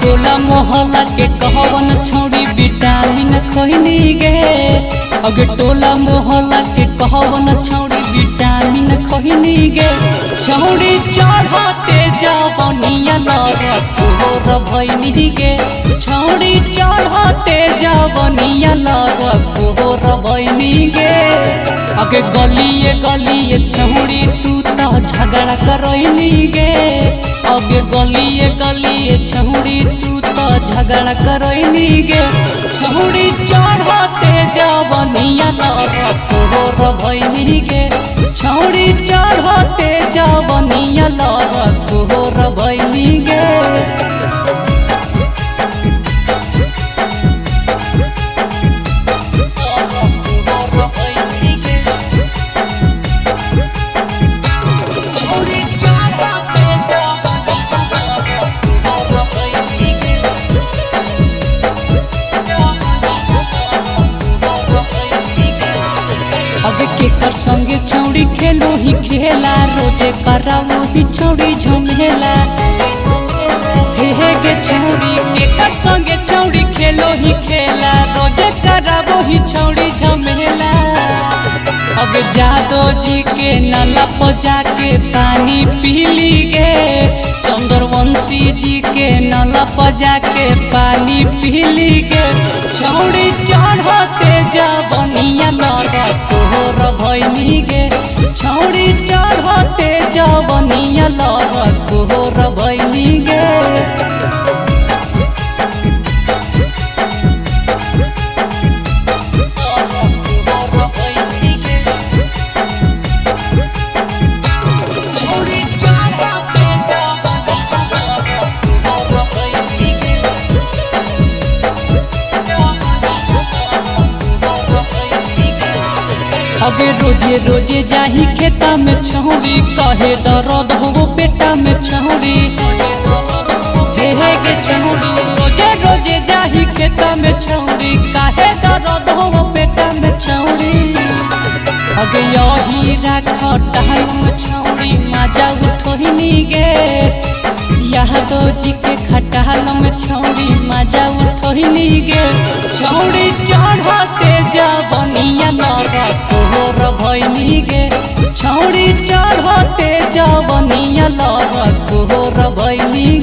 टोला मोहल्ला के कहवन छौड़ी विटामिन खैनी गे। अगे टोला मोहल्ला के कहवन छौड़ी विटामिन खैनी गे। छौड़ी चढ़ते जवनिया लरकोर भैनी गे। छौड़ी चढ़ते जवनिया लरकोर भैनी गे। अगे गलिए गलिए छौड़ी तू तो झगड़ा करैनी गे। अगे गलिए गलिए छौड़ी तू तो झगड़ा करैनी गे। छौड़ी चढ़ते जवनिया लरकोर भैनी गे। छौड़ी चढ़ते जवनिया लरकोर भैनी गे। केकर संगे छौड़ी खेलो ही खेला रोजे करावो ही छौड़ी झमेला। हे गे छौड़ी केकर संगे छौड़ी खेलो ही खेला रोजे करावो ही छौड़ी झमेला। अगे जादो जी के नाला पजा के पानी पीली गे। चंद्रवंशी जी के नाला पजा के पानी पीली गे। छौड़ी चढ़ते जवनिया लरकोर भैनी गे। छौड़ी चढ़ते जवनिया लरकोर भैनी गे। अगे रोजे रोजे जाही खेता में छौड़ी कहे दर्द हो पेटा में छौड़ी। हे गे छौड़ी रोजे रोजे जाही खेता में छौड़ी काहे दर्द हो पेटा में छौड़ी। अगे यही राख टहल में छौड़ी मजा उठोहिनी गे। यादो जी के खटाल में छौड़ी मजा उठोहिनी गे। छौड़ी चढ़ते जवनिया लरकोर भैनी गे। छौड़ी चढ़ते जवनिया लरकोर भैनी।